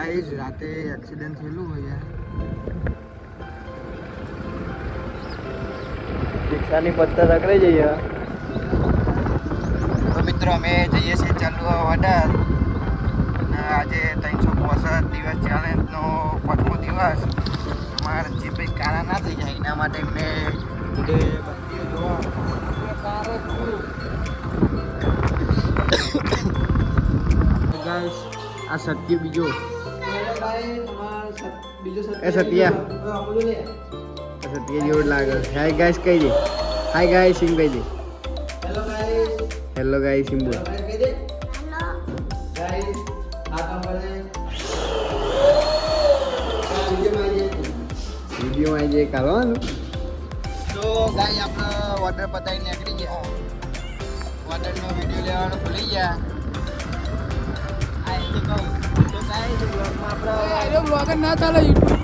Guys રાતે accident થયેલું હોય યાર. રિક્ષાની પત્તા રગડાઈ જઈએ. તો મિત્રો અમે જઈએ છીએ ચાલુ વોટર. આજે 365 દિવસ ચેલેન્જનો 5મો દિવસ. અમારે જે ભાઈ કારા ના થઈ જાય એના માટે એમને બધે બત્તીઓ જોવા ગાઈસ આ સત્ય બીજો એ સત્યા જેવું લાગે. હાય ગાઈસ કહી દે. હાય ગાઈસ સિંગ કહી દે. હેલો ગાઈસ સિંગ બોલ. વિડીયો માં જે કરવાનું. તો ગાઈ આપણે વોટર પતાવીને નીકળી ગયા. વોટરનો વિડીયો લેવાનો ભૂલી ગયા. તો ગાઈ બ્લોગમાં આપણે બ્લોગર ના ચાલે યુટ્યુબ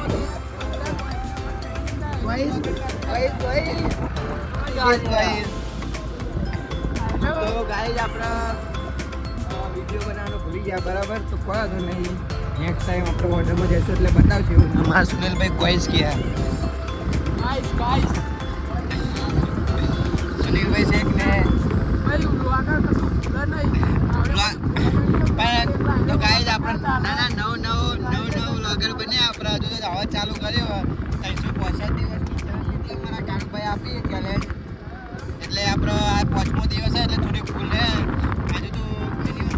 તો ગાઈસ આપણે વિડીયો બનાવવાનો ભૂલી ગયા બરાબર. તો કોઈ વાંધો નહીં, નેક્સ્ટ ટાઈમ આપણે વોટરમાં જઈશું એટલે બતાવશું. અમારા સુનિલભાઈ કોઈસ ગયા. સુનિલભાઈ છે ને તો ગાઈસ આપણે નવ વ્લોગર બન્યા. આપણે હજુ તો આવા ચાલુ કર્યો 365 દિવસ અમારા કાનભાઈ આપી ચેલેન્જ. એટલે આપણો આ 5મો દિવસ છે એટલે થોડી ભૂલ છે. હજુ તો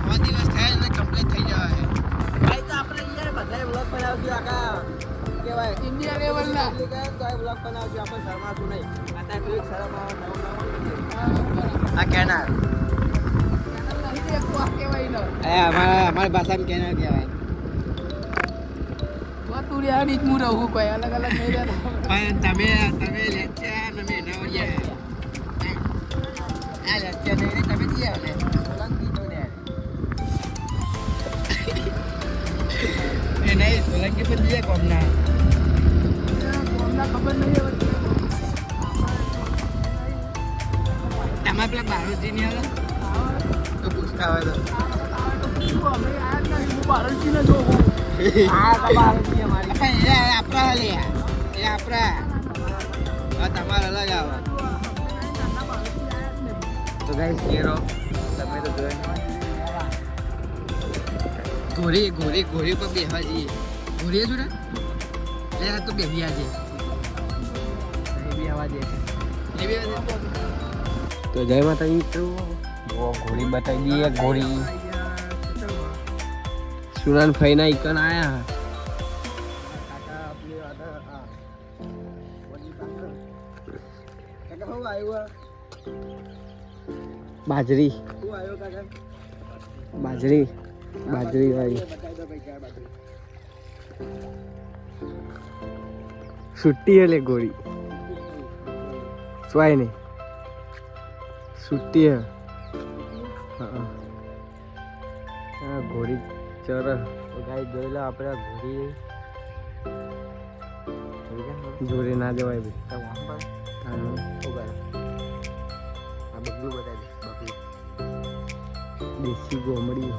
9 દિવસ થાય એટલે કમ્પ્લીટ થઈ જવાય. ભાઈ તો આપણે યાર બધાય વ્લોગ બનાવશું. આખા કેવાય ઇન્ડિયા લેવલના તો આ વ્લોગ બનાવશું. આપણે શરમાશું નહીં. આ થોડીક શરમ આ કેનાર અમારી ભાષામાં કેનાર કહેવાય. તું યાર હું રહું કોઈ અલગ અલગ નહીં રહેતા. પણ તમે લેચ્યા તમે નવરિયા આ લેચ્યા નહીં તમે જીયા ને સોલંકી તો ને એ નહીં સોલંકી પણ જીયા કોમના ખબર નહીં હવે. તમારે પેલા બારોજી ની આવે તો પૂછતા હોય તો બારોજી ને જોવું. તમારે અલગ આવે તો ગાઈસ કેરો તમે તો જોઈ ઘોડી પર બેહવા જઈએ. ઘોડીએ છું ને એટલે તો બેહી આજે તો જય માતાજી મિત્રો. ઘોડી બતાવી દઈએ. ઘોડી સુરાન ફઈના ઈકન આયા. બાજરી ભાઈ છુટ્ટી હે લે ગોળી સ્વાય નહીં છુટ્ટી હે. હા ઘોડી ચર ગાય જોઈ લો. આપણે ઘોડી જોડે ના જવાય ભાઈ. આ બગલું બતાવી બગલું દેશી ગોમડી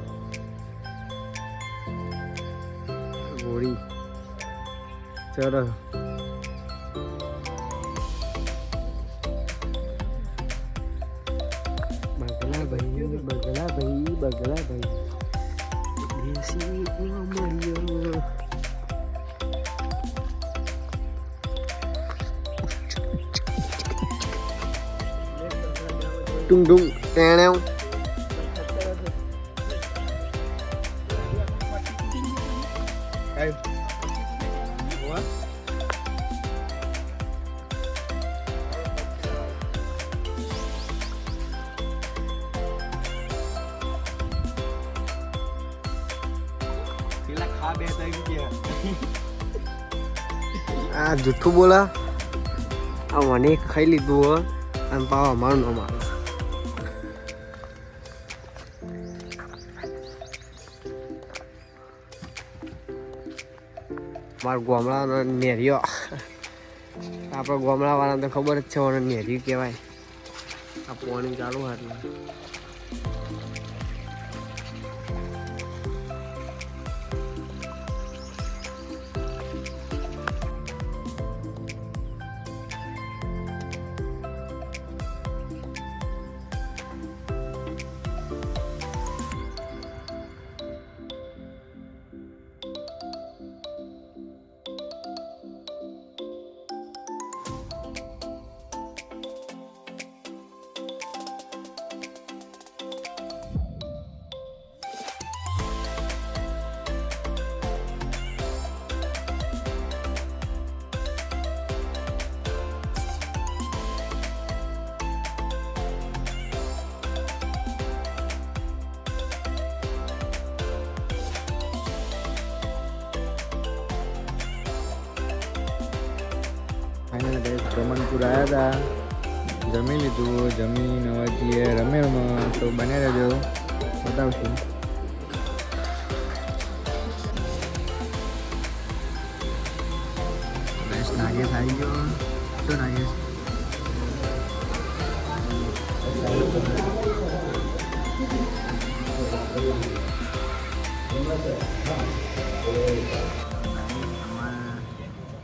ઘોડી ચર બગલા ભાઈ દેશી ગોમડીઓ. Dung dung teo આ જૂઠું બોલા. આ મને ખાઈ લીધું હો અને પાવા મારું ન મારું. મારા ગામડાનો નેરિયો. આપણા ગામડાવાળાને તો ખબર જ છે મને નેરિયું કહેવાય. આ પાણી ચાલુ હાથમાં ફાઇનલ ગાઈસ બ્રહ્મણપુર આવ્યા હતા, જમી લીધું, જમીન હવે છીએ રમેલમાં, તો બને રહેજો, બતાવશું. બસ નાગેશ આવી ગયો. શું નાગેશ?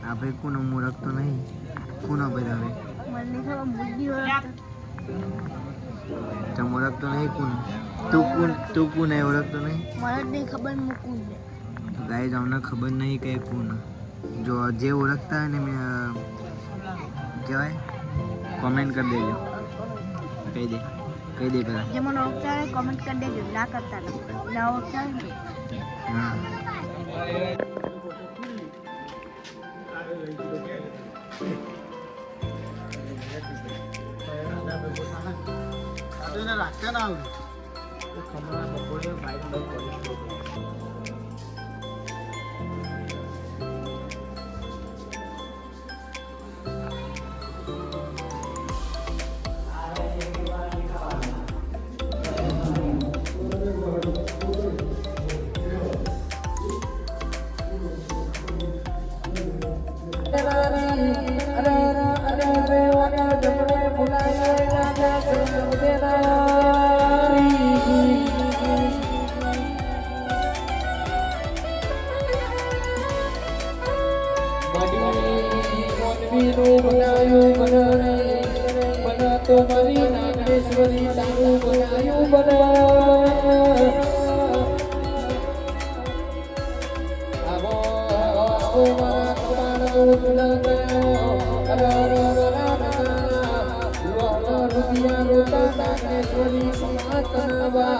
આપણે કોનો મૂરખતો નહીં, કોનો ભાઈ હવે તમે ઓળખતો નહીં કોણ? તું કોણ એ ઓળખતો નહીં? મને નહીં ખબર મૂકું. ગાઈઝ અમને ખબર નહીં કે કોણ. જો જે ઓળખતા હોય ને મેં કહેવાય કોમેન્ટ કરી દેજો. કહી દે પેલા જે મને ઓળખતા હોય કોમેન્ટ કરી દેજો. ના કરતા ના ઓળખતા હોય. હા રાખતા ના આવડે ખમણા બપોરે બાઈક તો મારી નાગેશ્વરી તારું બનાયું બના આવો આવો મારા કમાનો દુલગયો રૂપિયા રોતા નાગેશ્વરી સમાતનવા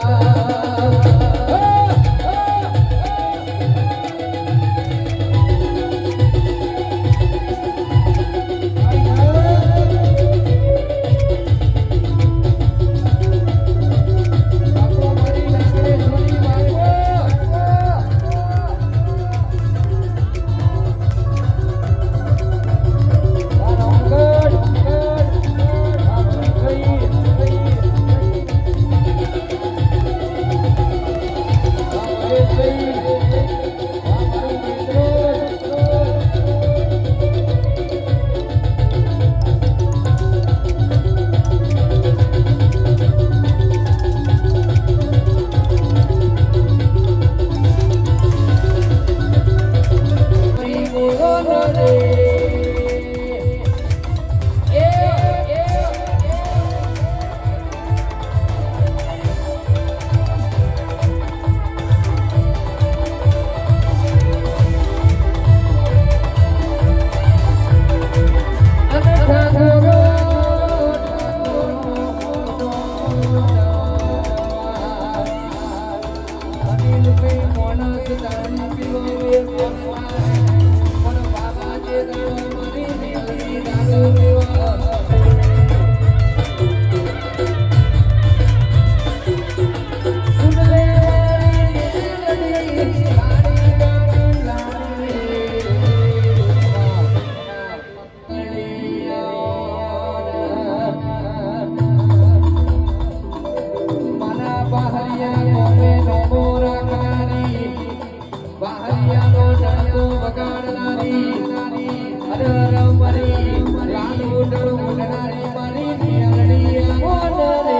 Mari,